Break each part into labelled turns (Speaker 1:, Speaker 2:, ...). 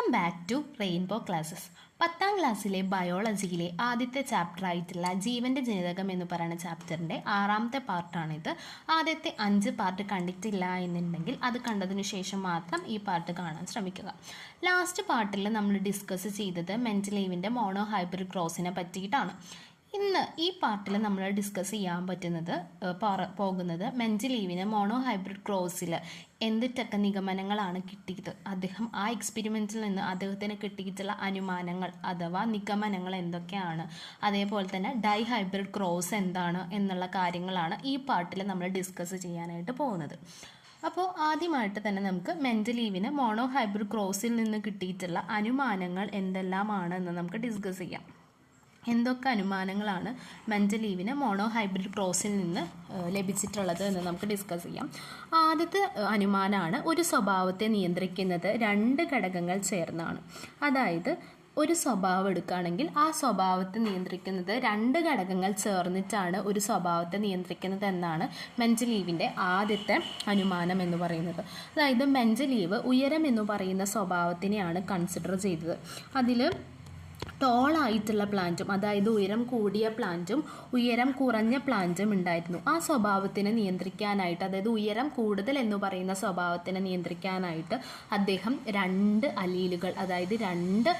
Speaker 1: Welcome back to Rainbow classes. 10ാം ക്ലാസ്സിലെ ബയോളജിയിലെ ആദ്യത്തെ ചാപ്റ്റർ ആയിട്ടുള്ള ജീവൻ്റെ ജനിതകം എന്ന് പറയുന്ന ചാപ്റ്ററിൻ്റെ 6ാമത്തെ പാർട്ടാണിത്. ആദ്യത്തെ 5 പാർട്ട് കണ്ടിട്ടില്ല എന്നുണ്ടെങ്കിൽ അത് കണ്ടതിനു ശേഷം മാത്രം ഈ പാർട്ട് കാണാൻ ശ്രമിക്കുക. ലാസ്റ്റ് പാർട്ടിൽ നമ്മൾ ഡിസ്കസ് ചെയ്തത് മെൻഡലീവിൻ്റെ മോണോ ഹൈബ്രിഡ് ക്രോസിനെ പറ്റിയിട്ടാണ്. ഇന്ന് ഈ പാർട്ടിൽ നമ്മൾ ഡിസ്കസ് ചെയ്യാൻ പോകുന്നത് മെൻഡലീവിന് മോണോ ഹൈബ്രിഡ് ക്രോസിൽ എന്തിട്ടൊക്കെ നിഗമനങ്ങളാണ് കിട്ടിയത്, അദ്ദേഹം ആ എക്സ്പെരിമെൻറ്റിൽ നിന്ന് അദ്ദേഹത്തിന് കിട്ടിയിട്ടുള്ള അനുമാനങ്ങൾ അഥവാ നിഗമനങ്ങൾ എന്തൊക്കെയാണ്, അതേപോലെ തന്നെ ഡൈ ഹൈബ്രിഡ് ക്രോസ് എന്താണ് എന്നുള്ള കാര്യങ്ങളാണ് ഈ പാർട്ടിൽ നമ്മൾ ഡിസ്കസ് ചെയ്യാനായിട്ട് പോകുന്നത്. അപ്പോൾ ആദ്യമായിട്ട് തന്നെ നമുക്ക് മെൻഡലീവിന് മോണോ ഹൈബ്രിഡ് ക്രോസിൽ നിന്ന് കിട്ടിയിട്ടുള്ള അനുമാനങ്ങൾ എന്തെല്ലാമാണ് എന്ന് നമുക്ക് ഡിസ്കസ് ചെയ്യാം. എന്തൊക്കെ അനുമാനങ്ങളാണ് മെൻഡലീവിന് മോണോ ഹൈബ്രിഡ് ക്രോസിൽ നിന്ന് ലഭിച്ചിട്ടുള്ളത് എന്ന് നമുക്ക് ഡിസ്കസ് ചെയ്യാം. ആദ്യത്തെ അനുമാനമാണ് ഒരു സ്വഭാവത്തെ നിയന്ത്രിക്കുന്നത് 2 ഘടകങ്ങൾ ചേർന്നാണ്. അതായത് ഒരു സ്വഭാവം എടുക്കുകയാണെങ്കിൽ ആ സ്വഭാവത്തെ നിയന്ത്രിക്കുന്നത് 2 ഘടകങ്ങൾ ചേർന്നിട്ടാണ് ഒരു സ്വഭാവത്തെ നിയന്ത്രിക്കുന്നത് എന്നാണ് മെൻഡലീവിൻ്റെ ആദ്യത്തെ അനുമാനം എന്ന് പറയുന്നത്. അതായത് മെൻഡലീവ് ഉയരം എന്ന് പറയുന്ന സ്വഭാവത്തിനെയാണ് കൺസിഡർ ചെയ്തത്. അതിൽ ടോളായിട്ടുള്ള പ്ലാന്റും അതായത് ഉയരം കൂടിയ പ്ലാന്റും ഉയരം കുറഞ്ഞ പ്ലാന്റും ഉണ്ടായിരുന്നു. ആ സ്വഭാവത്തിനെ നിയന്ത്രിക്കാനായിട്ട്, അതായത് ഉയരം കൂടുതൽ എന്ന് പറയുന്ന സ്വഭാവത്തിനെ നിയന്ത്രിക്കാനായിട്ട് അദ്ദേഹം 2 അലീലുകൾ, അതായത് 2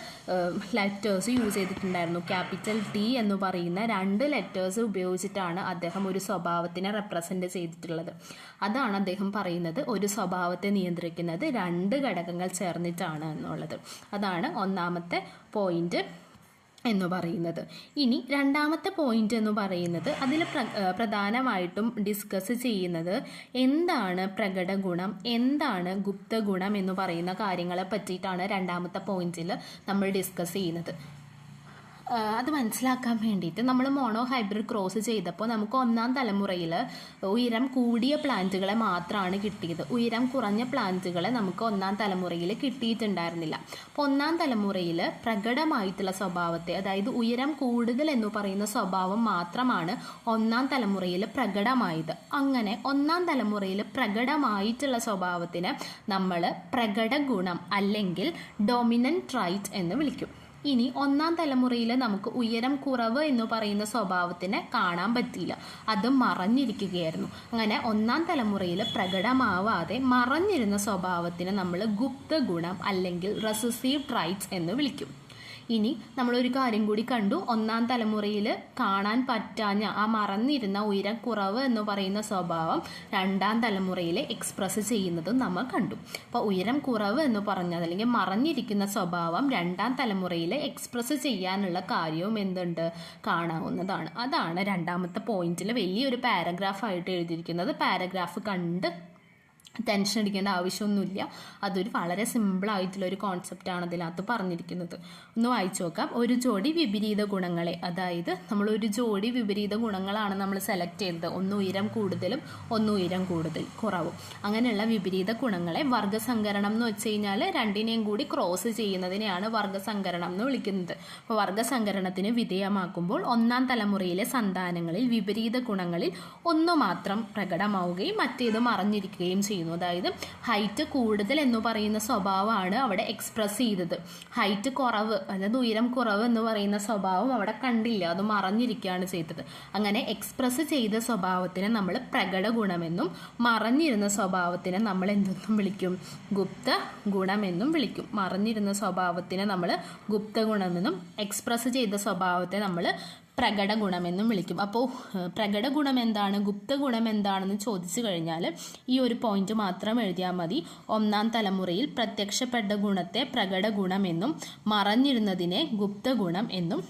Speaker 1: ലെറ്റേഴ്സ് യൂസ് ചെയ്തിട്ടുണ്ടായിരുന്നു. ക്യാപിറ്റൽ ടി എന്ന് പറയുന്ന 2 ലെറ്റേഴ്സ് ഉപയോഗിച്ചിട്ടാണ് അദ്ദേഹം ഒരു സ്വഭാവത്തിനെ റെപ്രസെൻറ്റ് ചെയ്തിട്ടുള്ളത്. അതാണ് അദ്ദേഹം പറയുന്നത് ഒരു സ്വഭാവത്തെ നിയന്ത്രിക്കുന്നത് 2 ഘടകങ്ങൾ ചേർന്നിട്ടാണ് എന്നുള്ളത്. അതാണ് ഒന്നാമത്തെ പോയിന്റ് എന്ന് പറയുന്നത്. ഇനി രണ്ടാമത്തെ പോയിന്റ് എന്ന് പറയുന്നത് അതിൽ പ്രധാനമായിട്ടും ഡിസ്കസ് ചെയ്യുന്നത് എന്താണ് പ്രകട ഗുണം, എന്താണ് ഗുപ്ത ഗുണം എന്ന് പറയുന്ന കാര്യങ്ങളെ പറ്റിയിട്ടാണ് രണ്ടാമത്തെ പോയിന്റിൽ നമ്മൾ ഡിസ്കസ് ചെയ്യുന്നത്. അത് മനസ്സിലാക്കാൻ വേണ്ടിയിട്ട് നമ്മൾ മോണോ ഹൈബ്രിഡ് ക്രോസ് ചെയ്തപ്പോൾ നമുക്ക് 1ാം തലമുറയിൽ ഉയരം കൂടിയ പ്ലാന്റുകളെ മാത്രമാണ് കിട്ടിയത്. ഉയരം കുറഞ്ഞ പ്ലാന്റുകളെ നമുക്ക് 1ാം തലമുറയിൽ കിട്ടിയിട്ടുണ്ടായിരുന്നില്ല. അപ്പോൾ 1ാം തലമുറയിൽ പ്രകടമായിട്ടുള്ള സ്വഭാവത്തെ, അതായത് ഉയരം കൂടുതൽ എന്ന് പറയുന്ന സ്വഭാവം മാത്രമാണ് 1ാം തലമുറയിൽ പ്രകടമായത്. അങ്ങനെ 1ാം തലമുറയിൽ പ്രകടമായിട്ടുള്ള സ്വഭാവത്തിന് നമ്മൾ പ്രകട ഗുണം അല്ലെങ്കിൽ ഡോമിനന്റ് ട്രൈറ്റ് എന്ന് വിളിക്കും. ഇനി 1ാം തലമുറയിൽ നമുക്ക് ഉയരം കുറവ് എന്ന് പറയുന്ന സ്വഭാവത്തിനെ കാണാൻ പറ്റിയില്ല, അത് മറഞ്ഞിരിക്കുകയായിരുന്നു. അങ്ങനെ 1ാം തലമുറയിൽ പ്രകടമാവാതെ മറഞ്ഞിരുന്ന സ്വഭാവത്തിന് നമ്മൾ ഗുപ്ത ഗുണം അല്ലെങ്കിൽ റെസസീവ് ട്രൈറ്റ്സ് എന്ന് വിളിക്കും. ഇനി നമ്മളൊരു കാര്യം കൂടി കണ്ടു, 1ാം തലമുറയിൽ കാണാൻ പറ്റാഞ്ഞ ആ മറന്നിരുന്ന ഉയരം കുറവ് എന്ന് പറയുന്ന സ്വഭാവം 2ാം തലമുറയിൽ എക്സ്പ്രസ് ചെയ്യുന്നതും നമ്മൾ കണ്ടു. അപ്പോൾ ഉയരം കുറവ് എന്ന് പറഞ്ഞത് അല്ലെങ്കിൽ മറഞ്ഞിരിക്കുന്ന സ്വഭാവം 2ാം തലമുറയിൽ എക്സ്പ്രസ് ചെയ്യാനുള്ള കാര്യവും എന്തുണ്ട് കാണാവുന്നതാണ്. അതാണ് രണ്ടാമത്തെ പോയിന്റിൽ വലിയൊരു പാരഗ്രാഫായിട്ട് എഴുതിയിരിക്കുന്നത്. പാരഗ്രാഫ് കണ്ട് ടെൻഷൻ അടിക്കേണ്ട ആവശ്യമൊന്നുമില്ല. അതൊരു വളരെ സിമ്പിളായിട്ടുള്ളൊരു കോൺസെപ്റ്റാണ് അതിനകത്ത് പറഞ്ഞിരിക്കുന്നത്. ഒന്ന് വായിച്ചു നോക്കാം. ഒരു ജോഡി വിപരീത ഗുണങ്ങളെ, അതായത് നമ്മളൊരു ജോഡി വിപരീത ഗുണങ്ങളാണ് നമ്മൾ സെലക്ട് ചെയ്തത്. ഒന്ന് ഉയരം കൂടുതലും ഒന്ന് ഉയരം കുറവും. അങ്ങനെയുള്ള വിപരീത ഗുണങ്ങളെ വർഗ്ഗസങ്കരണം എന്ന് വെച്ച് കഴിഞ്ഞാൽ 2നെയും കൂടി ക്രോസ് ചെയ്യുന്നതിനെയാണ് വർഗ്ഗസങ്കരണം എന്ന് വിളിക്കുന്നത്. അപ്പോൾ വർഗ്ഗസങ്കരണത്തിന് വിധേയമാക്കുമ്പോൾ 1ാം തലമുറയിലെ സന്താനങ്ങളിൽ വിപരീത ഗുണങ്ങളിൽ ഒന്ന് മാത്രം പ്രകടമാവുകയും മറ്റേത് മറഞ്ഞിരിക്കുകയും ചെയ്യുന്നു. അതായത് ഹൈറ്റ് കൂടുതൽ എന്ന് പറയുന്ന സ്വഭാവമാണ് അവിടെ എക്സ്പ്രസ് ചെയ്തത്. ഹൈറ്റ് കുറവ്, അതായത് ഉയരം കുറവ് എന്ന് പറയുന്ന സ്വഭാവം അവിടെ കണ്ടില്ല, അത് മറഞ്ഞിരിക്കുകയാണ് ചെയ്തത്. അങ്ങനെ എക്സ്പ്രസ് ചെയ്ത സ്വഭാവത്തിനെ നമ്മൾ പ്രകട ഗുണമെന്നും മറഞ്ഞിരുന്ന സ്വഭാവത്തിനെ നമ്മൾ എന്തെന്നും വിളിക്കും, ഗുപ്ത ഗുണമെന്നും വിളിക്കും. മറഞ്ഞിരുന്ന സ്വഭാവത്തിനെ നമ്മൾ ഗുപ്ത ഗുണമെന്നും എക്സ്പ്രസ് ചെയ്ത സ്വഭാവത്തെ നമ്മൾ പ്രകട ഗുണമെന്നും വിളിക്കും. അപ്പോൾ പ്രകട ഗുണം എന്താണ്, ഗുപ്ത ഗുണം എന്താണെന്ന് ചോദിച്ചു കഴിഞ്ഞാൽ ഈ ഒരു പോയിന്റ് മാത്രം എഴുതിയാൽ മതി. 1ാം തലമുറയിൽ പ്രത്യക്ഷപ്പെട്ട ഗുണത്തെ പ്രകട ഗുണമെന്നും മറഞ്ഞിരുന്നതിനെ ഗുപ്ത ഗുണം എന്നും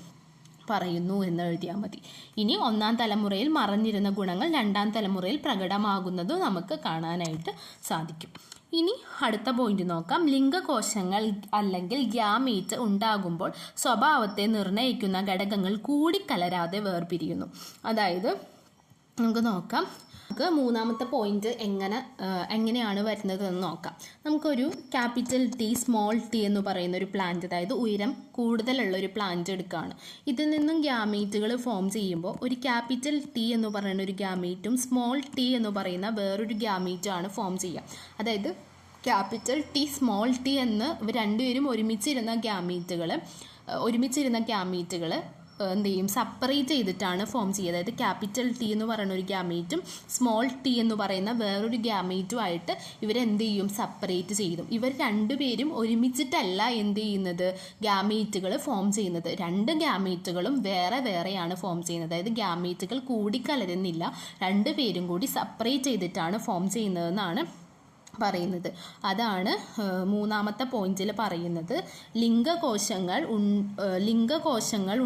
Speaker 1: പറയുന്നു എന്ന് എഴുതിയാൽ മതി. ഇനി 1ാം തലമുറയിൽ മറഞ്ഞിരുന്ന ഗുണങ്ങൾ 2ാം തലമുറയിൽ പ്രകടമാകുന്നത് നമുക്ക് കാണാനായിട്ട് സാധിക്കും. ഇനി അടുത്ത പോയിന്റ് നോക്കാം. ലിംഗകോശങ്ങൾ അല്ലെങ്കിൽ ഗ്യാമീറ്റ് ഉണ്ടാകുമ്പോൾ സ്വഭാവത്തെ നിർണ്ണയിക്കുന്ന ഘടകങ്ങൾ കൂടിക്കലരാതെ വേർപിരിയുന്നു. അതായത് നമുക്ക് നോക്കാം, നമുക്ക് 3ാമത്തെ പോയിന്റ് എങ്ങനെയാണ് വരുന്നത് എന്ന് നോക്കാം. നമുക്കൊരു ക്യാപിറ്റൽ ടി സ്മോൾ ടി എന്ന് പറയുന്ന ഒരു പ്ലാന്റ്, അതായത് ഉയരം കൂടുതലുള്ള ഒരു പ്ലാന്റ് എടുക്കുകയാണ്. ഇതിൽ നിന്നും ഗ്യാമീറ്റുകൾ ഫോം ചെയ്യുമ്പോൾ ഒരു ക്യാപിറ്റൽ ടി എന്ന് പറയുന്ന ഒരു ഗ്യാമീറ്റും സ്മോൾ ടി എന്ന് പറയുന്ന വേറൊരു ഗ്യാമീറ്റുമാണ് ഫോം ചെയ്യുക. അതായത് ക്യാപിറ്റൽ ടി സ്മോൾ ടി എന്ന് ഇവർ രണ്ടുപേരും ഒരുമിച്ചിരുന്ന ഗ്യാമീറ്റുകൾ എന്ത് ചെയ്യും, സെപ്പറേറ്റ് ചെയ്തിട്ടാണ് ഫോം ചെയ്യുക. അതായത് ക്യാപിറ്റൽ ടി എന്ന് പറയുന്ന ഒരു ഗ്യാമീറ്റും സ്മോൾ ടി എന്ന് പറയുന്ന വേറൊരു ഗ്യാമീറ്റുമായിട്ട് ഇവരെന്ത് ചെയ്യും, സെപ്പറേറ്റ് ചെയ്യും. ഇവർ രണ്ടുപേരും ഒരുമിച്ചിട്ടല്ല എന്ത് ചെയ്യുന്നത്, ഗ്യാമീറ്റുകൾ ഫോം ചെയ്യുന്നത്. രണ്ട് ഗ്യാമീറ്റുകളും വേറെ വേറെയാണ് ഫോം ചെയ്യുന്നത്. അതായത് ഗ്യാമീറ്റുകൾ കൂടിക്കലരുന്നില്ല, രണ്ടുപേരും കൂടി സെപ്പറേറ്റ് ചെയ്തിട്ടാണ് ഫോം ചെയ്യുന്നതെന്നാണ് പറയുന്നത്. അതാണ് മൂന്നാമത്തെ പോയിന്റിൽ പറയുന്നത്. ലിംഗകോശങ്ങൾ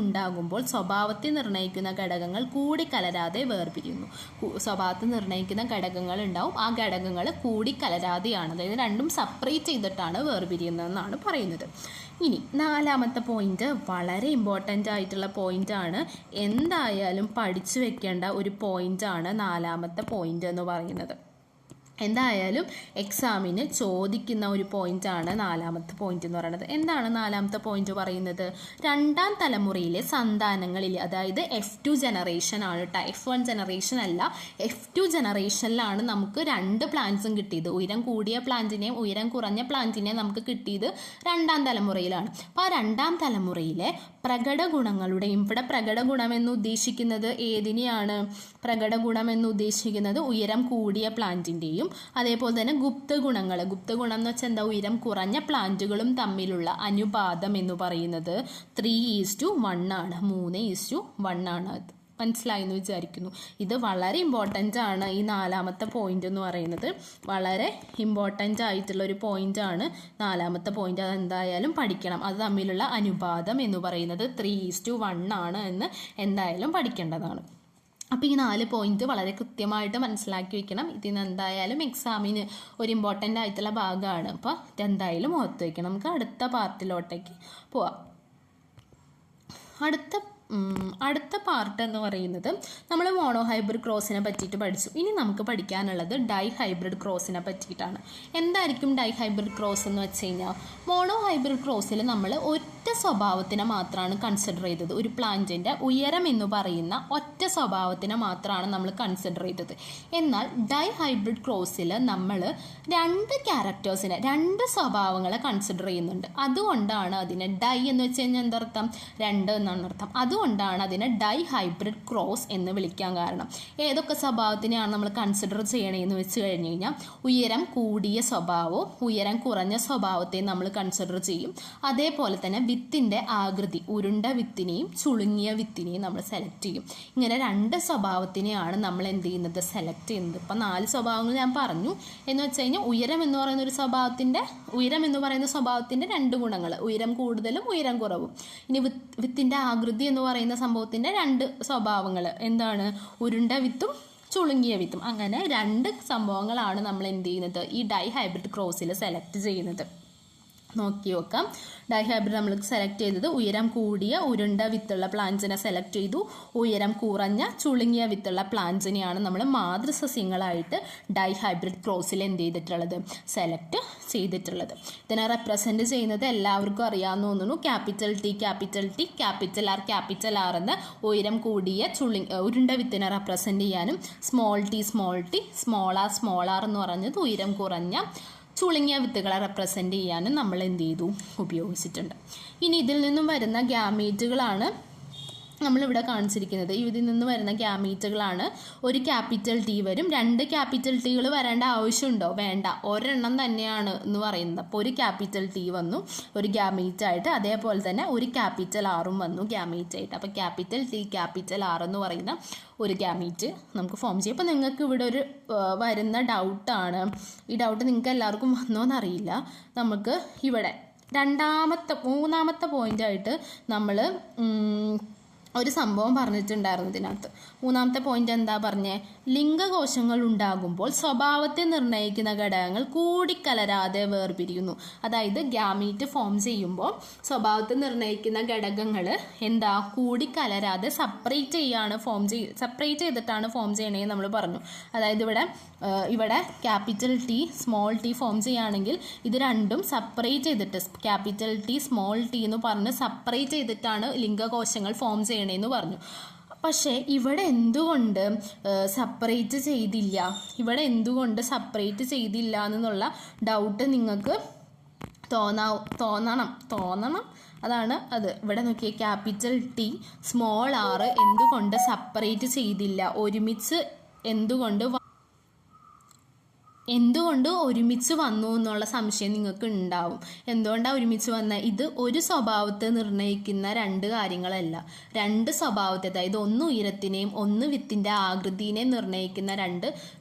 Speaker 1: ഉണ്ടാകുമ്പോൾ സ്വഭാവത്തെ നിർണ്ണയിക്കുന്ന ഘടകങ്ങൾ കൂടിക്കലരാതെ വേർപിരിയുന്നു. സ്വഭാവത്തെ നിർണ്ണയിക്കുന്ന ഘടകങ്ങൾ ഉണ്ടാവും, ആ ഘടകങ്ങൾ കൂടിക്കലരാതെയാണ്, അതായത് രണ്ടും സെപ്പറേറ്റ് ചെയ്തിട്ടാണ് വേർപിരിയുന്നതെന്നാണ് പറയുന്നത്. ഇനി നാലാമത്തെ പോയിന്റ് വളരെ ഇമ്പോർട്ടൻ്റ് ആയിട്ടുള്ള പോയിന്റാണ്, എന്തായാലും പഠിച്ചു വെക്കേണ്ട ഒരു പോയിന്റാണ് നാലാമത്തെ പോയിന്റ് എന്ന് പറയുന്നത്. എന്തായാലും എക്സാമിന് ചോദിക്കുന്ന ഒരു പോയിന്റാണ് നാലാമത്തെ പോയിന്റ് എന്ന് പറയുന്നത്. എന്താണ് നാലാമത്തെ പോയിന്റ് പറയുന്നത്? രണ്ടാം തലമുറയിലെ സന്താനങ്ങളിൽ, അതായത് F2 ജനറേഷൻ ആണ് കേട്ടോ, F1 ജനറേഷൻ അല്ല, F2 ജനറേഷനിലാണ് നമുക്ക് രണ്ട് പ്ലാന്റ്സും കിട്ടിയത്. ഉയരം കൂടിയ പ്ലാന്റിനെയും ഉയരം കുറഞ്ഞ പ്ലാന്റിനെയും നമുക്ക് കിട്ടിയത് രണ്ടാം തലമുറയിലാണ്. അപ്പോൾ ആ രണ്ടാം തലമുറയിലെ പ്രകട ഗുണങ്ങളുടെയും, ഇവിടെ പ്രകട ഗുണമെന്ന് ഉദ്ദേശിക്കുന്നത് ഏതിനെയാണ്? പ്രകട ഗുണമെന്ന് ഉദ്ദേശിക്കുന്നത് ഉയരം കൂടിയ പ്ലാന്റിൻ്റെയും അതേപോലെ തന്നെ ഗുപ്തഗുണം എന്ന് വെച്ചാൽ എന്താ, ഉയരം കുറഞ്ഞ പ്ലാന്റുകളും തമ്മിലുള്ള അനുപാതം എന്ന് പറയുന്നത് 3:1 ആണ്, 3:1 ആണ്. മനസ്സിലായി എന്ന് വിചാരിക്കുന്നു. ഇത് വളരെ ഇമ്പോർട്ടൻ്റ് ആണ്. ഈ നാലാമത്തെ പോയിന്റ് എന്ന് പറയുന്നത് വളരെ ഇമ്പോർട്ടൻ്റ് ആയിട്ടുള്ള ഒരു പോയിന്റ് ആണ്. നാലാമത്തെ പോയിന്റ് അത് എന്തായാലും പഠിക്കണം. അത് തമ്മിലുള്ള അനുപാതം എന്ന് പറയുന്നത് 3:1 ആണ് എന്ന് എന്തായാലും പഠിക്കേണ്ടതാണ്. അപ്പോൾ ഈ 4 പോയിന്റ് വളരെ കൃത്യമായിട്ട് മനസ്സിലാക്കി വെക്കണം. ഇതിന് എന്തായാലും എക്സാമിന് ഒരു ഇമ്പോർട്ടൻ്റ് ആയിട്ടുള്ള ഭാഗമാണ്. അപ്പോൾ ഇതെന്തായാലും ഓർത്ത് വയ്ക്കണം. നമുക്ക് അടുത്ത പാർട്ടിലോട്ടേക്ക് പോവാം. അടുത്ത പാർട്ട് എന്ന് പറയുന്നത് നമ്മൾ മോണോ ഹൈബ്രിഡ് ക്രോസിനെ പറ്റിയിട്ട് പഠിച്ചു. ഇനി നമുക്ക് പഠിക്കാനുള്ളത് ഡൈ ഹൈബ്രിഡ് ക്രോസിനെ പറ്റിയിട്ടാണ്. എന്തായിരിക്കും ഡൈ ഹൈബ്രിഡ് ക്രോസ് എന്ന് വെച്ച് കഴിഞ്ഞാൽ, മോണോ ഹൈബ്രിഡ് ക്രോസിൽ നമ്മൾ ഒറ്റ സ്വഭാവത്തിനെ മാത്രമാണ് കൺസിഡർ ചെയ്തത്. ഒരു പ്ലാന്റിൻ്റെ ഉയരം എന്ന് പറയുന്ന ഒറ്റ സ്വഭാവത്തിനെ മാത്രമാണ് നമ്മൾ കൺസിഡർ ചെയ്തത്. എന്നാൽ ഡൈ ഹൈബ്രിഡ് ക്രോസിൽ നമ്മൾ രണ്ട് ക്യാരക്ടേഴ്സിനെ, രണ്ട് സ്വഭാവങ്ങളെ കൺസിഡർ ചെയ്യുന്നുണ്ട്. അതുകൊണ്ടാണ് അതിനെ ഡൈ എന്ന് വെച്ച് കഴിഞ്ഞാൽ എന്തർത്ഥം, രണ്ട് എന്നാണ് അർത്ഥം. അതുകൊണ്ടാണ് അതിനെ ഡൈ ഹൈബ്രിഡ് ക്രോസ് എന്ന് വിളിക്കാൻ കാരണം. ഏതൊക്കെ സ്വഭാവത്തിനെയാണ് നമ്മൾ കൺസിഡർ ചെയ്യണമെന്ന് വെച്ച് കഴിഞ്ഞ് കഴിഞ്ഞാൽ, ഉയരം കൂടിയ സ്വഭാവവും ഉയരം കുറഞ്ഞ സ്വഭാവത്തെയും നമ്മൾ കൺസിഡർ ചെയ്യും. അതേപോലെ തന്നെ വിത്തിൻ്റെ ആകൃതി, ഉരുണ്ട വിത്തിനെയും ചുളുങ്ങിയ വിത്തിനെയും നമ്മൾ സെലക്ട് ചെയ്യും. ഇങ്ങനെ രണ്ട് സ്വഭാവത്തിനെയാണ് നമ്മൾ എന്ത് ചെയ്യുന്നത്, സെലക്ട് ചെയ്യുന്നത്. ഇപ്പം 4 സ്വഭാവങ്ങൾ ഞാൻ പറഞ്ഞു എന്ന് വെച്ച് കഴിഞ്ഞാൽ, ഉയരം എന്ന് പറയുന്ന സ്വഭാവത്തിൻ്റെ 2 ഗുണങ്ങൾ, ഉയരം കൂടുതലും ഉയരം കുറവും. ഇനി വിത്തിൻ്റെ ആകൃതി എന്ന് പറയുന്ന സംഭവത്തിൻ്റെ 2 സ്വഭാവങ്ങൾ എന്താണ്, ഉരുണ്ട വിത്തും ചുളുങ്ങിയ വിത്തും. അങ്ങനെ 2 സംഭവങ്ങളാണ് നമ്മൾ എന്ത് ചെയ്യുന്നത്, ഈ ഡൈ ഹൈബ്രിഡ് ക്രോസിൽ സെലക്ട് ചെയ്യുന്നത്. നോക്കി നോക്കാം. ഡൈ ഹൈബ്രിഡ് നമ്മൾ സെലക്ട് ചെയ്തത് ഉയരം കൂടിയ ഉരുണ്ട വിത്തുള്ള പ്ലാന്റ്സിനെ സെലക്ട് ചെയ്തു. ഉയരം കുറഞ്ഞ ചുളുങ്ങിയ വിത്തുള്ള പ്ലാന്റ്സിനെയാണ് നമ്മൾ മാതൃസസ്യങ്ങളായിട്ട് ഡൈ ഹൈബ്രിഡ് ക്രോസിൽ എന്ത് ചെയ്തിട്ടുള്ളത്, സെലക്ട് ചെയ്തിട്ടുള്ളത്. ഇതിനെ റെപ്രസെൻറ്റ് ചെയ്യുന്നത് എല്ലാവർക്കും അറിയാമെന്ന് തോന്നുന്നു. ക്യാപിറ്റൽ ടി, ക്യാപിറ്റൽ ആർ എന്ന ഉയരം കൂടിയ ഉരുണ്ട വിത്തിനെ റെപ്രസെൻറ്റ് ചെയ്യാനും, സ്മോൾ ടി, സ്മോൾ ആർ എന്ന് പറഞ്ഞത് ഉയരം കുറഞ്ഞ ചുളുങ്ങിയ വിത്തുകളെ റെപ്രസെൻറ്റ് ചെയ്യാനും നമ്മൾ എന്ത് ചെയ്തു, ഉപയോഗിച്ചിട്ടുണ്ട്. ഇനി ഇതിൽ നിന്നും വരുന്ന ഗ്യാമീറ്റുകളാണ് നമ്മളിവിടെ കാണിച്ചിരിക്കുന്നത്. ഇതിൽ നിന്ന് വരുന്ന ഗ്യാമീറ്റുകളാണ്. ഒരു ക്യാപിറ്റൽ ടി വരും. 2 ക്യാപിറ്റൽ ടികൾ വരേണ്ട ആവശ്യമുണ്ടോ? വേണ്ട, ഒരെണ്ണം തന്നെയാണ് എന്ന് പറയുന്നത്. അപ്പോൾ ഒരു ക്യാപിറ്റൽ ടി വന്നു ഒരു ഗ്യാമീറ്റായിട്ട്, അതേപോലെ തന്നെ ഒരു ക്യാപിറ്റൽ ആറും വന്നു ഗ്യാമീറ്റായിട്ട്. അപ്പോൾ ക്യാപിറ്റൽ ടി, ക്യാപിറ്റൽ ആർ എന്ന് പറയുന്ന ഒരു ഗ്യാമീറ്റ് നമുക്ക് ഫോം ചെയ്യും. അപ്പോൾ നിങ്ങൾക്ക് ഇവിടെ ഒരു വരുന്ന ഡൗട്ടാണ്, ഈ ഡൗട്ട് നിങ്ങൾക്ക് എല്ലാവർക്കും വന്നോന്നറിയില്ല. നമുക്ക് ഇവിടെ മൂന്നാമത്തെ പോയിൻ്റായിട്ട് നമ്മൾ ഒരു സംഭവം പറഞ്ഞിട്ടുണ്ടായിരുന്നു ഇതിനകത്ത്. മൂന്നാമത്തെ പോയിന്റ് എന്താ പറഞ്ഞേ? ലിംഗകോശങ്ങൾ ഉണ്ടാകുമ്പോൾ സ്വഭാവത്തെ നിർണ്ണയിക്കുന്ന ഘടകങ്ങൾ കൂടിക്കലരാതെ വേർപിരിയുന്നു. അതായത് ഗ്യാമീറ്റ് ഫോം ചെയ്യുമ്പോൾ സ്വഭാവത്തെ നിർണ്ണയിക്കുന്ന ഘടകങ്ങൾ എന്താ, കൂടിക്കലരാതെ സെപ്പറേറ്റ് ചെയ്തിട്ടാണ് ഫോം ചെയ്യണേന്ന് നമ്മൾ പറഞ്ഞു. അതായത് ഇവിടെ capital T, small T form ചെയ്യുകയാണെങ്കിൽ ഇത് രണ്ടും സെപ്പറേറ്റ് ചെയ്തിട്ട്, ക്യാപിറ്റൽ ടി, സ്മോൾ ടി എന്ന് പറഞ്ഞ് സെപ്പറേറ്റ് ചെയ്തിട്ടാണ് ലിംഗകോശങ്ങൾ ഫോം ചെയ്യണേന്ന് പറഞ്ഞു. പക്ഷേ ഇവിടെ എന്തുകൊണ്ട് സെപ്പറേറ്റ് ചെയ്തില്ല, ഇവിടെ എന്തുകൊണ്ട് സെപ്പറേറ്റ് ചെയ്തില്ല എന്നുള്ള ഡൗട്ട് നിങ്ങൾക്ക് തോന്നണം. അതാണ് അത്. ഇവിടെ നോക്കിയേ, ക്യാപിറ്റൽ ടി സ്മോൾ ആർ എന്തുകൊണ്ട് സെപ്പറേറ്റ് ചെയ്തില്ല, എന്തുകൊണ്ട് ഒരുമിച്ച് വന്നു എന്നുള്ള സംശയം നിങ്ങൾക്ക് ഉണ്ടാവും. എന്തുകൊണ്ടാണ് ഒരുമിച്ച് വന്ന? ഇത് ഒരു സ്വഭാവത്തെ നിർണ്ണയിക്കുന്ന രണ്ട് കാര്യങ്ങളല്ല, രണ്ട് സ്വഭാവത്തെ, അതായത് ഒന്ന് ഉയരത്തിനെയും ഒന്ന് വിത്തിൻ്റെ ആകൃതിനെയും നിർണ്ണയിക്കുന്ന രണ്ട്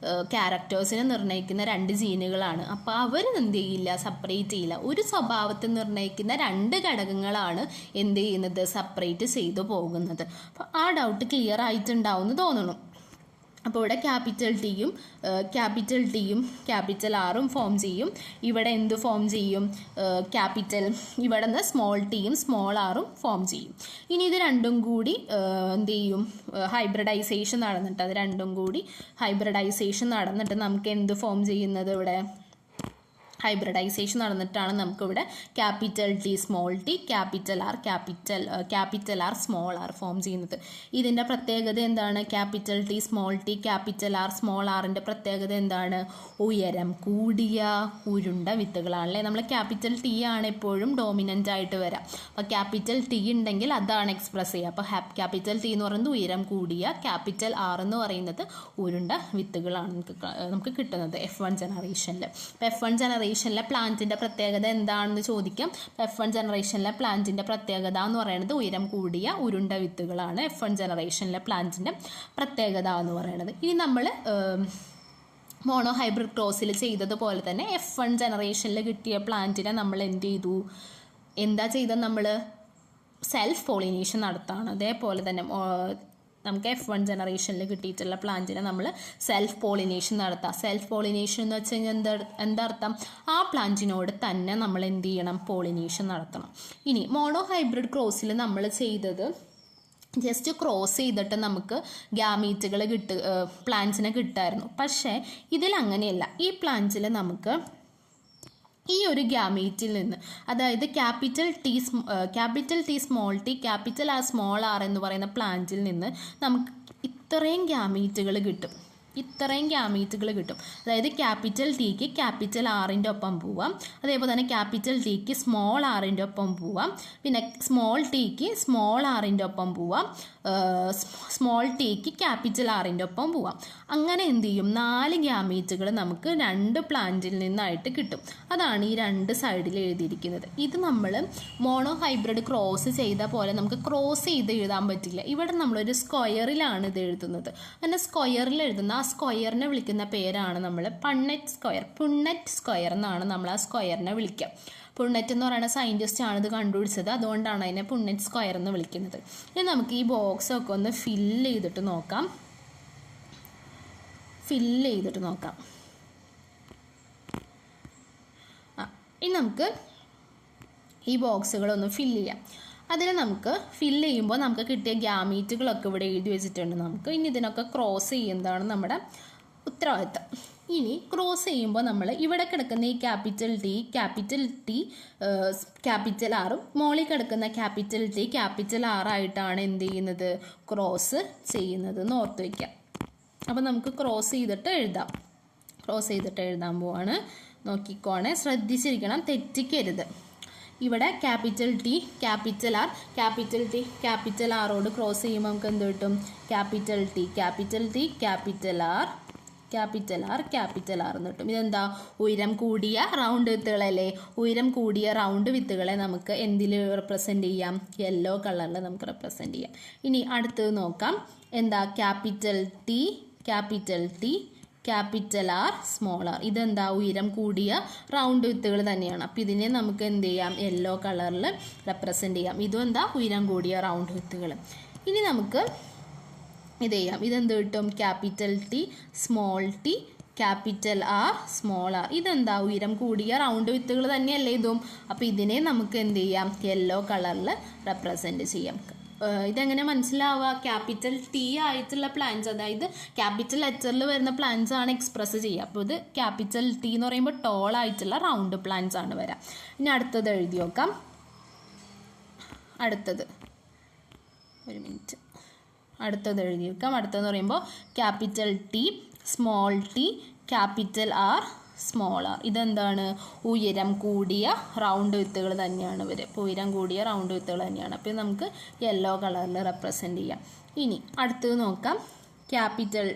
Speaker 1: ക്യാരക്ടേഴ്സിനെ നിർണ്ണയിക്കുന്ന രണ്ട് ജീനുകളാണ്. അപ്പോൾ അവർ എന്ത് ചെയ്യില്ല, സെപ്പറേറ്റ് ചെയ്യില്ല. ഒരു സ്വഭാവത്തെ നിർണ്ണയിക്കുന്ന രണ്ട് ഘടകങ്ങളാണ് എന്ത് ചെയ്യുന്നത്, സെപ്പറേറ്റ് ചെയ്തു പോകുന്നത്. അപ്പോൾ ആ ഡൗട്ട് ക്ലിയർ ആയിട്ടുണ്ടാവും എന്ന് തോന്നുന്നു. അപ്പോൾ ഇവിടെ ക്യാപിറ്റൽ ടിയും ക്യാപിറ്റൽ ആറും ഫോം ചെയ്യും. ഇവിടെ എന്ത് ഫോം ചെയ്യും, ഇവിടെ നിന്ന് സ്മോൾ ടിയും സ്മോൾ ആറും ഫോം ചെയ്യും. ഇനി ഇത് രണ്ടും കൂടി എന്ത് ചെയ്യും, ഹൈബ്രിഡൈസേഷൻ നടന്നിട്ട്, അത് രണ്ടും കൂടി ഹൈബ്രിഡൈസേഷൻ നടന്നിട്ട് നമുക്ക് എന്ത് ഫോം ചെയ്യുന്നത്, ഇവിടെ ഹൈബ്രിഡൈസേഷൻ നടന്നിട്ടാണ് നമുക്കിവിടെ capital T small T capital R small R form ചെയ്യുന്നത്. ഇതിൻ്റെ പ്രത്യേകത എന്താണ്? Capital T capital R small ആറിൻ്റെ പ്രത്യേകത എന്താണ്? ഉയരം കൂടിയ ഉരുണ്ട വിത്തുകളാണല്ലേ. നമ്മൾ ക്യാപിറ്റൽ ടി ആണ് എപ്പോഴും ഡോമിനൻ്റ് ആയിട്ട് വരാം. അപ്പോൾ ക്യാപിറ്റൽ ടി ഉണ്ടെങ്കിൽ അതാണ് എക്സ്പ്രസ് ചെയ്യുക. അപ്പോൾ ക്യാപിറ്റൽ ടി എന്ന് പറയുന്നത് ഉയരം കൂടിയ, ക്യാപിറ്റൽ ആർ എന്ന് പറയുന്നത് ഉരുണ്ട വിത്തുകളാണ് നമുക്ക് കിട്ടുന്നത് F1 ജനറേഷനിൽ. അപ്പോൾ F1 ജനറേഷനിലെ പ്ലാന്റിൻ്റെ പ്രത്യേകത എന്താണെന്ന് ചോദിക്കാം. F1 ജനറേഷനിലെ പ്ലാന്റിൻ്റെ പ്രത്യേകത എന്ന് പറയുന്നത് ഉയരം കൂടിയ ഉരുണ്ട വിത്തുകളാണ് F1 ജനറേഷനിലെ പ്ലാന്റിൻ്റെ പ്രത്യേകത എന്ന് പറയുന്നത്. ഇനി നമ്മൾ മോണോ ഹൈബ്രിഡ് ക്രോസിൽ ചെയ്തതുപോലെ തന്നെ F1 ജനറേഷനിൽ കിട്ടിയ പ്ലാന്റിനെ നമ്മൾ എന്ത് ചെയ്തു, എന്താ ചെയ്തത്, നമ്മൾ സെൽഫ് പോളിനേഷൻ നടത്താണ്. അതേപോലെ തന്നെ നമുക്ക് F1 ജനറേഷനിൽ കിട്ടിയിട്ടുള്ള പ്ലാന്റിനെ നമ്മൾ സെൽഫ് പോളിനേഷൻ നടത്താം. സെൽഫ് പോളിനേഷൻ എന്ന് വെച്ച് കഴിഞ്ഞാൽ എന്താ അർത്ഥം? ആ പ്ലാന്റിനോട് തന്നെ നമ്മൾ എന്ത് ചെയ്യണം, പോളിനേഷൻ നടത്തണം. ഇനി മോണോ ഹൈബ്രിഡ് ക്രോസിൽ നമ്മൾ ചെയ്തത് ജസ്റ്റ് ക്രോസ് ചെയ്തിട്ട് നമുക്ക് ഗ്യാമീറ്റുകൾ പ്ലാന്റ്സിനെ കിട്ടായിരുന്നു. പക്ഷേ ഇതിൽ അങ്ങനെയല്ല. ഈ പ്ലാന്റ്സിൽ നമുക്ക് ഈ ഒരു ഗ്യാമീറ്റിൽ നിന്ന്, അതായത് capital T small T capital R small R എന്ന് പറയുന്ന പ്ലാന്റിൽ നിന്ന് നമുക്ക് ഇത്രയും ഗ്യാമീറ്റുകൾ കിട്ടും. അതായത് ക്യാപിറ്റൽ ടിക്ക് ക്യാപിറ്റൽ ആറിൻ്റെ ഒപ്പം പോവാം, അതേപോലെ തന്നെ ക്യാപിറ്റൽ ടിക്ക് സ്മോൾ ആറിൻ്റെ ഒപ്പം പോവാം, പിന്നെ സ്മോൾ ടിക്ക് സ്മോൾ ആറിൻ്റെ ഒപ്പം പോവാം, സ്മോൾ ടിക്ക് ക്യാപിറ്റൽ ആറിൻ്റെ ഒപ്പം പോവാം. അങ്ങനെ എന്ത് ചെയ്യും, 4 ഗ്യാമീറ്റുകൾ നമുക്ക് 2 പ്ലാന്റിൽ നിന്നായിട്ട് കിട്ടും. അതാണ് ഈ 2 സൈഡിൽ എഴുതിയിരിക്കുന്നത്. ഇത് നമ്മൾ മോണോ ഹൈബ്രിഡ് ക്രോസ് ചെയ്ത പോലെ നമുക്ക് ക്രോസ് ചെയ്ത് എഴുതാൻ പറ്റില്ല. ഇവിടെ നമ്മളൊരു സ്ക്വയറിലാണ് ഇത് എഴുതുന്നത്. അങ്ങനെ സ്ക്വയറിൽ എഴുതുന്ന ആ സ്ക്വയറിനെ വിളിക്കുന്ന പേരാണ് നമ്മൾ പുണ്ണറ്റ് സ്ക്വയർ എന്നാണ് നമ്മൾ ആ സ്ക്വയറിനെ വിളിക്കുക. പുണ്ണറ്റ് എന്ന് പറയുന്ന സയൻറ്റിസ്റ്റ് ആണ് ഇത് കണ്ടുപിടിച്ചത്, അതുകൊണ്ടാണ് അതിനെ പുണ്ണറ്റ് സ്ക്വയർ എന്ന് വിളിക്കുന്നത്. ഇനി നമുക്ക് ഈ ബോക്സൊക്കെ ഒന്ന് ഫില്ല് ചെയ്തിട്ട് നോക്കാം. ഇനി നമുക്ക് ഈ ബോക്സുകളൊന്ന് ഫില്ല് ചെയ്യാം. അതിന് നമുക്ക് ഫില്ല് ചെയ്യുമ്പോൾ നമുക്ക് കിട്ടിയ ഗ്യാമീറ്റുകളൊക്കെ ഇവിടെ എഴുതി വെച്ചിട്ടുണ്ട്. നമുക്ക് ഇനി ഇതിനൊക്കെ ക്രോസ് ചെയ്യുന്നതാണ് നമ്മുടെ ഉത്തരവാദിത്തം. ഇനി ക്രോസ് ചെയ്യുമ്പോൾ നമ്മൾ ഇവിടെ കിടക്കുന്ന ഈ ക്യാപിറ്റൽ ടി ക്യാപിറ്റൽ ആറും മോളിൽ കിടക്കുന്ന ക്യാപിറ്റൽ ടി ക്യാപിറ്റൽ ആറായിട്ടാണ് എന്ത് ചെയ്യുന്നത്, ക്രോസ് ചെയ്യുന്നത് എന്ന് ഓർത്ത് വയ്ക്കാം. അപ്പോൾ നമുക്ക് ക്രോസ് ചെയ്തിട്ട് എഴുതാൻ പോവാണ്. നോക്കിക്കോണേ, ശ്രദ്ധിച്ചിരിക്കണം, തെറ്റിക്കരുത്. ഇവിടെ ക്യാപിറ്റൽ ടി ക്യാപിറ്റൽ ആറോട് ക്രോസ് ചെയ്യുമ്പോൾ നമുക്ക് എന്ത് കിട്ടും, ക്യാപിറ്റൽ ടി ക്യാപിറ്റൽ ആർ എന്ന് കിട്ടും. ഇതെന്താ, ഉയരം കൂടിയ റൗണ്ട് വിത്തുകളല്ലേ. ഉയരം കൂടിയ റൗണ്ട് വിത്തുകളെ നമുക്ക് എന്തിൽ റെപ്രസെൻ്റ് ചെയ്യാം, യെല്ലോ കളറിൽ നമുക്ക് റെപ്രസെൻ്റ് ചെയ്യാം. ഇനി അടുത്തത് നോക്കാം. എന്താ, capital T capital R small R. ഇതെന്താ, ഉയരം കൂടിയ റൗണ്ട് വിത്തുകൾ തന്നെയാണ്. അപ്പോൾ ഇതിനെ നമുക്ക് എന്ത് ചെയ്യാം, യെല്ലോ കളറിൽ റെപ്രസെൻ്റ് ചെയ്യാം. ഇതും എന്താ, ഉയരം കൂടിയ റൗണ്ട് വിത്തുകൾ. ഇനി നമുക്ക് ഇത് ചെയ്യാം. ഇതെന്ത് കിട്ടും, capital T capital R small R. ഇതെന്താ, ഉയരം കൂടിയ റൗണ്ട് വിത്തുകൾ തന്നെയല്ലേ ഇതും. അപ്പോൾ ഇതിനെ നമുക്ക് എന്ത് ചെയ്യാം, യെല്ലോ കളറിൽ റെപ്രസെൻ്റ് ചെയ്യാം. ഇതെങ്ങനെ മനസ്സിലാവുക, ക്യാപിറ്റൽ ടി ആയിട്ടുള്ള പ്ലാന്റ്സ്, അതായത് ക്യാപിറ്റൽ ലെറ്ററിൽ വരുന്ന പ്ലാന്റ്സ് ആണ് എക്സ്പ്രസ് ചെയ്യുക. അപ്പോൾ ഇത് ക്യാപിറ്റൽ ടി എന്ന് പറയുമ്പോൾ ടോൾ ആയിട്ടുള്ള റൗണ്ട് പ്ലാന്റ്സ് ആണ് വരാം. ഇനി അടുത്തത് എഴുതി നോക്കാം. അടുത്തത് അടുത്തത് എഴുതി വെക്കാം. അടുത്തതെന്ന് പറയുമ്പോൾ capital T, small T, capital R, small R. ഇതെന്താണ്? ഉയരം കൂടിയ റൗണ്ട് വിത്തുകൾ തന്നെയാണ് ഇവർ. അപ്പോൾ ഉയരം കൂടിയ റൗണ്ട് വിത്തുകൾ തന്നെയാണ്. അപ്പോൾ നമുക്ക് യെല്ലോ കളറിൽ റെപ്രസെൻറ്റ് ചെയ്യാം. ഇനി അടുത്തത് നോക്കാം. Capital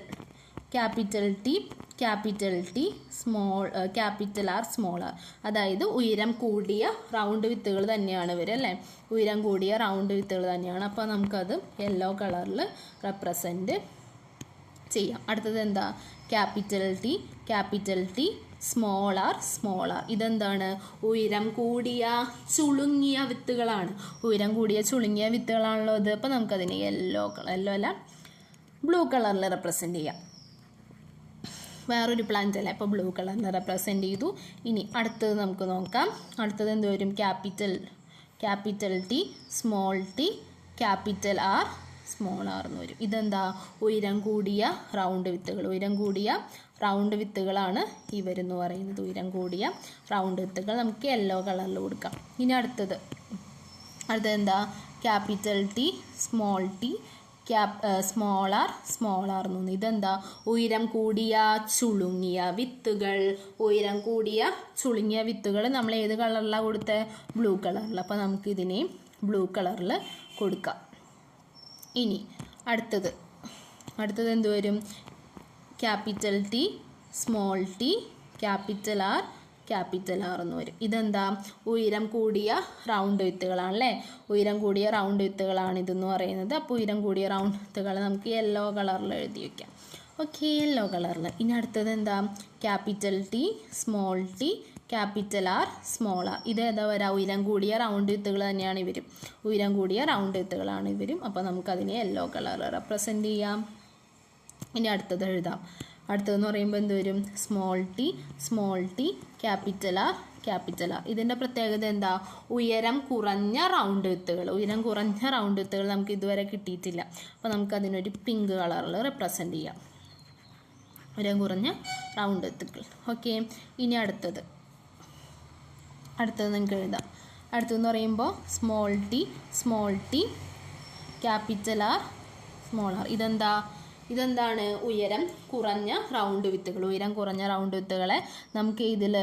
Speaker 1: T, capital T, capital R, small R. അതായത് ഉയരം കൂടിയ റൗണ്ട് വിത്തുകൾ തന്നെയാണ് ഇവർ അല്ലേ. ഉയരം കൂടിയ റൗണ്ട് വിത്തുകൾ തന്നെയാണ്. അപ്പോൾ നമുക്കത് യെല്ലോ കളറിൽ റെപ്രസെൻറ്റ് ചെയ്യാം. അടുത്തത് എന്താ? Capital T, small R, small R. ഇതെന്താണ്? ഉയരം കൂടിയ ചുളുങ്ങിയ വിത്തുകളാണ്. ഉയരം കൂടിയ ചുളുങ്ങിയ വിത്തുകളാണല്ലോ ഇത്. അപ്പോൾ നമുക്കതിനെ യെല്ലോ അല്ല ബ്ലൂ കളറിൽ റെപ്രസെൻറ്റ് ചെയ്യാം. വേറൊരു പ്ലാന്റ് അല്ലേ, അപ്പോൾ ബ്ലൂ കളറിൽ റെപ്രസെൻറ്റ് ചെയ്തു. ഇനി അടുത്തത് നമുക്ക് നോക്കാം. അടുത്തത് എന്ത് വരും? Capital T, small T, capital R, small R എന്ന് വരും. ഇതെന്താ? ഉയരം കൂടിയ റൗണ്ട് വിത്തുകൾ. ഉയരം കൂടിയ റൗണ്ട് വിത്തുകളാണ് ഇവരെന്ന് പറയുന്നത്. ഉയരം കൂടിയ റൗണ്ട് വിത്തുകൾ നമുക്ക് യെല്ലോ കളറിൽ കൊടുക്കാം. ഇനി അടുത്തത് എന്താ? Capital T, small T, small R, small R എന്ന് തോന്നുന്നു. ഇതെന്താ? ഉയരം കൂടിയ ചുളുങ്ങിയ വിത്തുകൾ. ഉയരം കൂടിയ ചുളുങ്ങിയ വിത്തുകൾ നമ്മൾ ഏത് കളറിലാണ് കൊടുത്തത്? ബ്ലൂ കളറിൽ. അപ്പോൾ നമുക്ക് ഇതിനെ ബ്ലൂ കളറിൽ കൊടുക്കാം. ഇനി അടുത്തത് എന്ത് വരും? Capital T, small T, capital R എന്ന് വരും. ഇതെന്താ? ഉയരം കൂടിയ റൗണ്ട് വിത്തുകളാണല്ലേ. ഉയരം കൂടിയ റൗണ്ട് വിത്തുകളാണ് ഇതെന്ന് പറയുന്നത്. അപ്പോൾ ഉയരം കൂടിയ റൗണ്ട് വിത്തുകൾ നമുക്ക് യെല്ലോ കളറിൽ എഴുതി വയ്ക്കാം. ഓക്കെ, യെല്ലോ കളറിൽ. ഇനി അടുത്തത് എന്താ? Capital T, small T, capital R, small R. ഇത് ഏതാ വരാ? ഉയരം കൂടിയ റൗണ്ട് വിത്തുകൾ തന്നെയാണ് ഇവരും. ഉയരം കൂടിയ റൗണ്ട് വിത്തുകളാണ് ഇവരും. അപ്പോൾ നമുക്കതിനെ യെല്ലോ കളറിൽ റെപ്രസെൻറ്റ് ചെയ്യാം. ഇനി അടുത്തത് എഴുതാം. അടുത്തതെന്ന് പറയുമ്പോൾ എന്ത് വരും? Small T, capital R. ഇതിൻ്റെ പ്രത്യേകത എന്താ? ഉയരം കുറഞ്ഞ റൗണ്ട് വിത്തുകൾ. ഉയരം കുറഞ്ഞ റൗണ്ട് വിത്തുകൾ നമുക്ക് ഇതുവരെ കിട്ടിയിട്ടില്ല. അപ്പോൾ നമുക്കതിനൊരു പിങ്ക് കളറിൽ റെപ്രസെൻറ്റ് ചെയ്യാം. ഉയരം കുറഞ്ഞ റൗണ്ട് വിത്തുകൾ. ഓക്കെ, ഇനി അടുത്തത് നിങ്ങൾക്ക് എഴുതാം. അടുത്തതെന്ന് പറയുമ്പോൾ small T, capital R, small R. ഇതെന്താണ്? ഉയരം കുറഞ്ഞ റൗണ്ട് വിത്തുകൾ. ഉയരം കുറഞ്ഞ റൗണ്ട് വിത്തുകളെ നമുക്ക് ഇതിൽ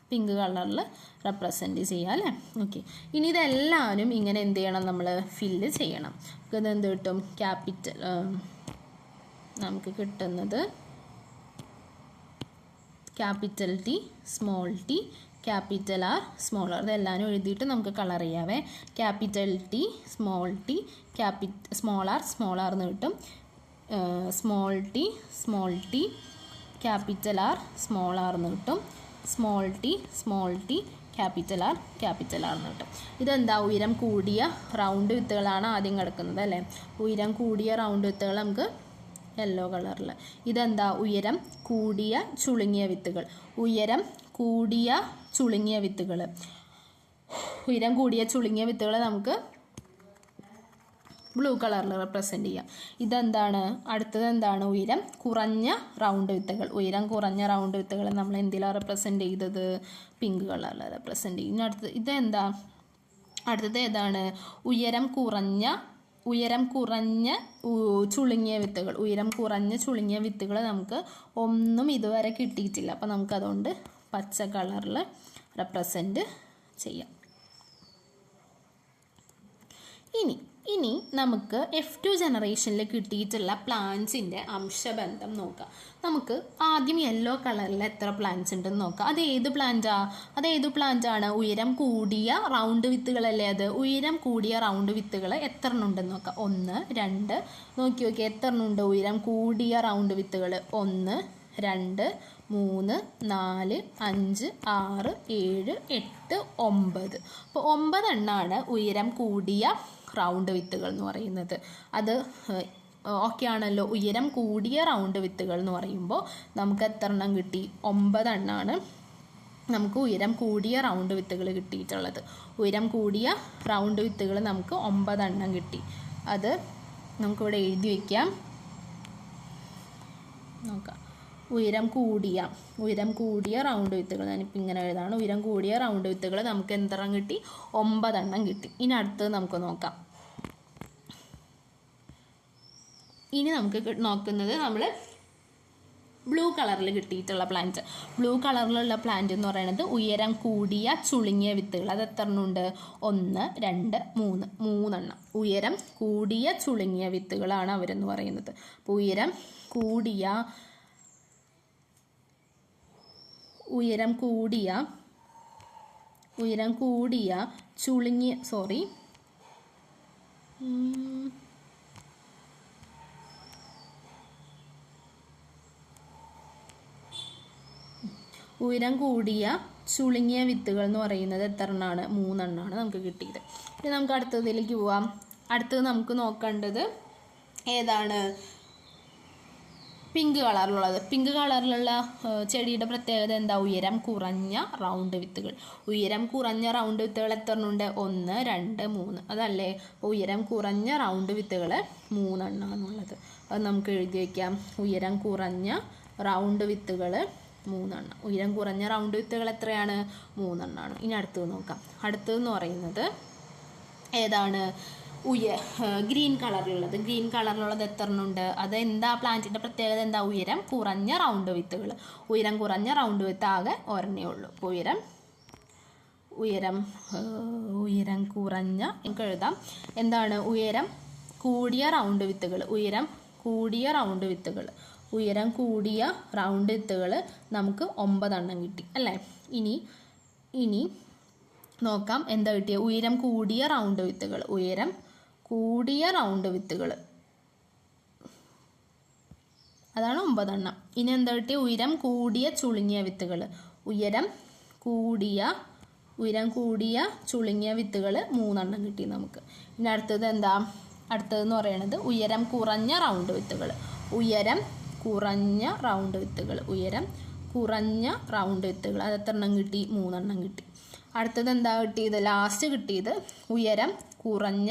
Speaker 1: പിങ്ക് കളറിൽ റെപ്രസെൻറ്റ് ചെയ്യാം അല്ലേ. ഓക്കെ, ഇനി ഇതെല്ലാവരും ഇങ്ങനെ എന്ത് ചെയ്യണം? നമ്മൾ ഫില്ല് ചെയ്യണം. ഇതെന്ത് കിട്ടും? നമുക്ക് കിട്ടുന്നത് capital T, small T, capital R, small R. ഇതെല്ലാവരും എഴുതിയിട്ട് നമുക്ക് കളർ ചെയ്യാവേ. Capital T, small T, small R എന്ന് കിട്ടും. സ്മോൾ ടി, ക്യാപിറ്റൽ ആർ എന്ന് കിട്ടും. സ്മോൾ ടി, ക്യാപിറ്റൽ ആർ എന്ന് കിട്ടും. ഇതെന്താ? ഉയരം കൂടിയ റൗണ്ട് വിത്തുകളാണ് ആദ്യം കിടക്കുന്നത് അല്ലേ. ഉയരം കൂടിയ റൗണ്ട് വിത്തുകൾ നമുക്ക് യെല്ലോ കളറിൽ. ഇതെന്താ? ഉയരം കൂടിയ ചുളുങ്ങിയ വിത്തുകൾ. ഉയരം കൂടിയ ചുളുങ്ങിയ വിത്തുകൾ നമുക്ക് ബ്ലൂ കളറിൽ റെപ്രസെൻറ്റ് ചെയ്യാം. ഇതെന്താണ്? അടുത്തത് എന്താണ്? ഉയരം കുറഞ്ഞ റൗണ്ട് വിത്തുകൾ. ഉയരം കുറഞ്ഞ റൗണ്ട് വിത്തുകൾ നമ്മൾ എന്തിലാണ് റെപ്രസെൻറ്റ് ചെയ്തത്? പിങ്ക് കളറിൽ റെപ്രസെൻറ്റ് ചെയ്യും. ഇതെന്താ? അടുത്തത് ഏതാണ്? ഉയരം കുറഞ്ഞ ചുളുങ്ങിയ വിത്തുകൾ. ഉയരം കുറഞ്ഞ ചുളുങ്ങിയ വിത്തുകൾ നമുക്ക് ഒന്നും ഇതുവരെ കിട്ടിയിട്ടില്ല. അപ്പോൾ നമുക്കതുകൊണ്ട് പച്ച കളറിൽ റെപ്രസെൻറ്റ് ചെയ്യാം. ഇനി നമുക്ക് F2 ജനറേഷനിൽ കിട്ടിയിട്ടുള്ള പ്ലാന്റ്സിൻ്റെ അംശബന്ധം നോക്കാം. നമുക്ക് ആദ്യം യെല്ലോ കളറിൽ എത്ര പ്ലാന്റ്സ് ഉണ്ടെന്ന് നോക്കാം. അത് ഏത് പ്ലാന്റാണ്? ഉയരം കൂടിയ റൗണ്ട് വിത്തുകളല്ലേ അത്. ഉയരം കൂടിയ റൗണ്ട് വിത്തുകൾ എത്ര ഉണ്ടെന്ന് നോക്കാം. 1, 2 നോക്കി എത്ര ഉണ്ട് ഉയരം കൂടിയ റൗണ്ട് വിത്തുകൾ? 1, 2, 3, 4, 5, 6, 7, 8, 9. അപ്പോൾ 9 എണ്ണമാണ് ഉയരം കൂടിയ റൗണ്ട് വിത്തുകൾ എന്ന് പറയുന്നത്. അത് ഓക്കെ ആണല്ലോ. ഉയരം കൂടിയ റൗണ്ട് വിത്തുകൾ എന്ന് പറയുമ്പോൾ നമുക്ക് എത്ര എണ്ണം കിട്ടി? 9 എണ്ണമാണ് നമുക്ക് ഉയരം കൂടിയ റൗണ്ട് വിത്തുകൾ കിട്ടിയിട്ടുള്ളത്. ഉയരം കൂടിയ റൗണ്ട് വിത്തുകൾ നമുക്ക് 9 എണ്ണം കിട്ടി. അത് നമുക്കിവിടെ എഴുതി വയ്ക്കാം. നോക്കാം. ഉയരം കൂടിയ റൗണ്ട് വിത്തുകൾ ഞാനിപ്പോൾ ഇങ്ങനെ എഴുതാണ്. ഉയരം കൂടിയ റൗണ്ട് വിത്തുകൾ നമുക്ക് എത്ര കിട്ടി? 9 എണ്ണം കിട്ടി. ഇനി അടുത്തത് നമുക്ക് നോക്കാം. ഇനി നമുക്ക് നോക്കുന്നത് നമ്മൾ ബ്ലൂ കളറിൽ കിട്ടിയിട്ടുള്ള പ്ലാന്റ്. ബ്ലൂ കളറിലുള്ള പ്ലാന്റ് എന്ന് പറയുന്നത് ഉയരം കൂടിയ ചുളുങ്ങിയ വിത്തുകൾ. അത് എത്ര എണ്ണമുണ്ട്? 1, 2, 3, 3 എണ്ണം. ഉയരം കൂടിയ ചുളുങ്ങിയ വിത്തുകളാണ് അവരെന്ന് പറയുന്നത്. അപ്പോൾ ഉയരം കൂടിയ ചുളുങ്ങിയ ഉയരം കൂടിയ ചുളുങ്ങിയ വിത്തുകൾ എന്ന് പറയുന്നത് എത്ര എണ്ണമാണ്? 3 എണ്ണമാണ് നമുക്ക് കിട്ടിയത്. ഇനി നമുക്ക് അടുത്തതിലേക്ക് പോവാം. അടുത്തത് നമുക്ക് നോക്കേണ്ടത് ഏതാണ്? പിങ്ക് കളറിലുള്ളത്. പിങ്ക് കളറിലുള്ള ചെടിയുടെ പ്രത്യേകത എന്താ? ഉയരം കുറഞ്ഞ റൗണ്ട് വിത്തുകൾ. ഉയരം കുറഞ്ഞ റൗണ്ട് വിത്തുകൾ എത്ര എണ്ണമുണ്ട്? 1, 2, 3. അതല്ലേ? അപ്പോൾ ഉയരം കുറഞ്ഞ റൗണ്ട് വിത്തുകൾ 3 എണ്ണമാണുള്ളത്. അത് നമുക്ക് എഴുതി വയ്ക്കാം. ഉയരം കുറഞ്ഞ റൗണ്ട് വിത്തുകൾ 3 എണ്ണം. ഉയരം കുറഞ്ഞ റൗണ്ട് വിത്തുകൾ എത്രയാണ്? 3 എണ്ണമാണ്. ഇനി അടുത്തത് നോക്കാം. അടുത്തതെന്ന് പറയുന്നത് ഏതാണ്? ഗ്രീൻ കളറിലുള്ളത്. ഗ്രീൻ കളറിലുള്ളത് എത്ര എണ്ണമുണ്ട്? അത് എന്താ? പ്ലാന്റിൻ്റെ പ്രത്യേകത എന്താ? ഉയരം കുറഞ്ഞ റൗണ്ട് വിത്തുകൾ. ഉയരം കുറഞ്ഞ റൗണ്ട് വിത്ത് ആകെ ഒരെണ്ണേ ഉള്ളൂ. അപ്പോൾ ഉയരം കുറഞ്ഞ നമുക്ക് എഴുതാം. എന്താണ്? ഉയരം കൂടിയ റൗണ്ട് വിത്തുകൾ. ഉയരം കൂടിയ റൗണ്ട് വിത്തുകൾ നമുക്ക് 9 എണ്ണം കിട്ടി അല്ലേ? ഇനി നോക്കാം എന്താ കിട്ടിയത്? ഉയരം കൂടിയ റൗണ്ട് വിത്തുകൾ. അതാണ് 9 എണ്ണം. ഇനി എന്താ കിട്ടിയത്? ഉയരം കൂടിയ ചുളുങ്ങിയ വിത്തുകൾ. ഉയരം കൂടിയ ചുളുങ്ങിയ വിത്തുകൾ 3 എണ്ണം കിട്ടി നമുക്ക്. ഇനി അടുത്തതെന്ന് പറയുന്നത് ഉയരം കുറഞ്ഞ റൗണ്ട് വിത്തുകൾ. ഉയരം കുറഞ്ഞ റൗണ്ട് വിത്തുകൾ അത് എത്ര എണ്ണം കിട്ടി? 3 എണ്ണം കിട്ടി. അടുത്തത് എന്താ കിട്ടിയത്? ലാസ്റ്റ് കിട്ടിയത് ഉയരം കുറഞ്ഞ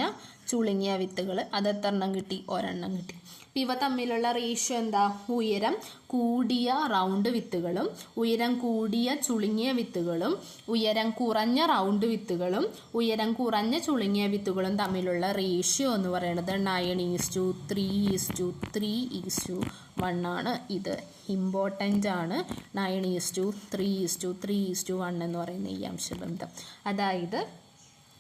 Speaker 1: ചുളുങ്ങിയ വിത്തുകൾ. അത് എത്ര എണ്ണം കിട്ടി? 1 എണ്ണം കിട്ടി. ഇവ തമ്മിലുള്ള റേഷ്യോ എന്താ? ഉയരം കൂടിയ റൗണ്ട് വിത്തുകളും ഉയരം കൂടിയ ചുളുങ്ങിയ വിത്തുകളും ഉയരം കുറഞ്ഞ റൗണ്ട് വിത്തുകളും ഉയരം കുറഞ്ഞ ചുളുങ്ങിയ വിത്തുകളും തമ്മിലുള്ള റേഷ്യോ എന്ന് പറയുന്നത് 9:3:3:1 ആണ്. ഇത് ഇമ്പോർട്ടൻ്റ് ആണ്. 9:3:3:1 എന്ന് പറയുന്ന ഈ അംശബന്ധം. അതായത്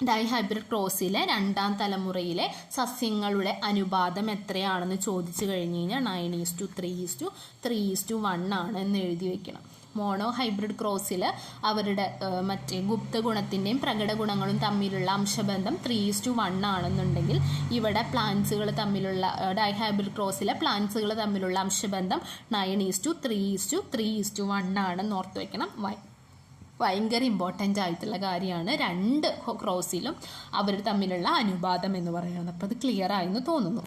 Speaker 1: ഡൈഹൈബ്രിഡ് ക്രോസിലെ 2ാം തലമുറയിലെ സസ്യങ്ങളുടെ അനുപാതം എത്രയാണെന്ന് ചോദിച്ചു കഴിഞ്ഞ് കഴിഞ്ഞാൽ 9:3:3:1 ആണ് എന്ന് എഴുതി വെക്കണം. മോണോ ഹൈബ്രിഡ് ക്രോസിൽ അവരുടെ മറ്റേ ഗുപ്തഗുണത്തിൻ്റെയും പ്രകട ഗുണങ്ങളും തമ്മിലുള്ള അംശബന്ധം 3:1 ആണെന്നുണ്ടെങ്കിൽ ഇവിടെ പ്ലാന്റ്സുകൾ തമ്മിലുള്ള ഡൈഹൈബ്രിഡ് ക്രോസിലെ പ്ലാന്റ്സുകൾ തമ്മിലുള്ള അംശബന്ധം 9:3:3:1 ആണെന്ന് ഓർത്ത് വെക്കണം. ഭയങ്കര ഇമ്പോർട്ടൻ്റ് ആയിട്ടുള്ള കാര്യമാണ് 2 ക്രോസിലും അവർ തമ്മിലുള്ള അനുപാതം എന്ന് പറയുന്നത്. അപ്പോൾ അത് ക്ലിയർ ആയെന്ന് തോന്നുന്നു.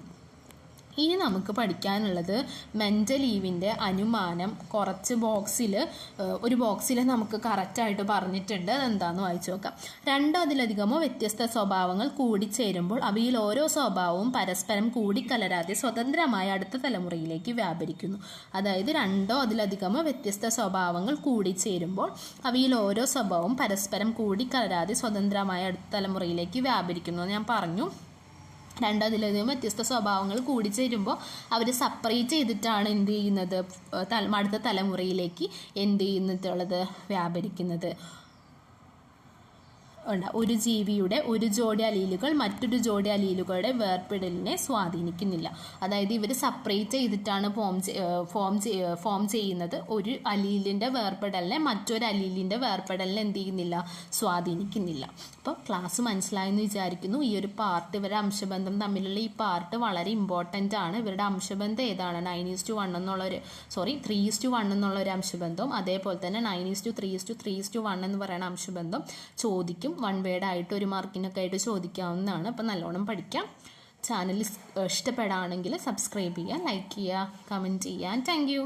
Speaker 1: ഇനി നമുക്ക് പഠിക്കാനുള്ളത് മെൻഡലീവിൻ്റെ അനുമാനം. കുറച്ച് ഒരു ബോക്സിൽ നമുക്ക് കറക്റ്റായിട്ട് പറഞ്ഞിട്ടുണ്ട്. അതെന്താണെന്ന് വായിച്ചു നോക്കാം. 2 അതിലധികമോ വ്യത്യസ്ത സ്വഭാവങ്ങൾ കൂടിച്ചേരുമ്പോൾ അവയിൽ ഓരോ സ്വഭാവവും പരസ്പരം കൂടിക്കലരാതെ സ്വതന്ത്രമായി അടുത്ത തലമുറയിലേക്ക് വ്യാപരിക്കുന്നു. അതായത് 2 അതിലധികമോ വ്യത്യസ്ത സ്വഭാവങ്ങൾ കൂടിച്ചേരുമ്പോൾ അവയിൽ ഓരോ സ്വഭാവവും പരസ്പരം കൂടിക്കലരാതെ സ്വതന്ത്രമായി അടുത്ത തലമുറയിലേക്ക് വ്യാപരിക്കുന്നു. ഞാൻ പറഞ്ഞു 2 അതിലധികം വ്യത്യസ്ത സ്വഭാവങ്ങൾ കൂടിച്ചേരുമ്പോൾ അവർ സെപ്പറേറ്റ് ചെയ്തിട്ടാണ് എന്ത് ചെയ്യുന്നത്? അടുത്ത തലമുറയിലേക്ക് എന്ത് ചെയ്യുന്നിട്ടുള്ളത്? വ്യാപരിക്കുന്നത്. ഒരു ജീവിയുടെ ഒരു ജോഡി അലീലുകൾ മറ്റൊരു ജോഡി അലീലുകളുടെ വേർപെടലിനെ സ്വാധീനിക്കുന്നില്ല. അതായത് ഇവർ സെപ്പറേറ്റ് ചെയ്തിട്ടാണ് ഫോം ചെയ്യുന്നത്. ഒരു അലീലിൻ്റെ വേർപെടലിനെ മറ്റൊരു അലീലിൻ്റെ വേർപെടലിനെ എന്ത് ചെയ്യുന്നില്ല? സ്വാധീനിക്കുന്നില്ല. അപ്പോൾ ക്ലാസ് മനസ്സിലായെന്ന് വിചാരിക്കുന്നു. ഈ ഒരു പാർട്ട്, ഇവരുടെ അംശബന്ധം തമ്മിലുള്ള ഈ പാർട്ട് വളരെ ഇമ്പോർട്ടൻ്റ് ആണ്. ഇവരുടെ അംശബന്ധം ഏതാണ്? 3:1 എന്നുള്ളൊരു അംശബന്ധവും അതേപോലെ തന്നെ 9:3:3:1 എന്ന് പറയുന്ന അംശബന്ധം ചോദിക്കും. 1 വേർഡ് ആയിട്ട് 1 മാർക്കിനൊക്കെ ആയിട്ട് ചോദിക്കാവുന്നതാണ്. അപ്പോൾ നല്ലോണം പഠിക്കാം. ചാനൽ ഇഷ്ടപ്പെടുകയാണെങ്കിൽ സബ്സ്ക്രൈബ് ചെയ്യുക, ലൈക്ക് ചെയ്യുക, കമൻറ്റ് ചെയ്യുക. Thank you.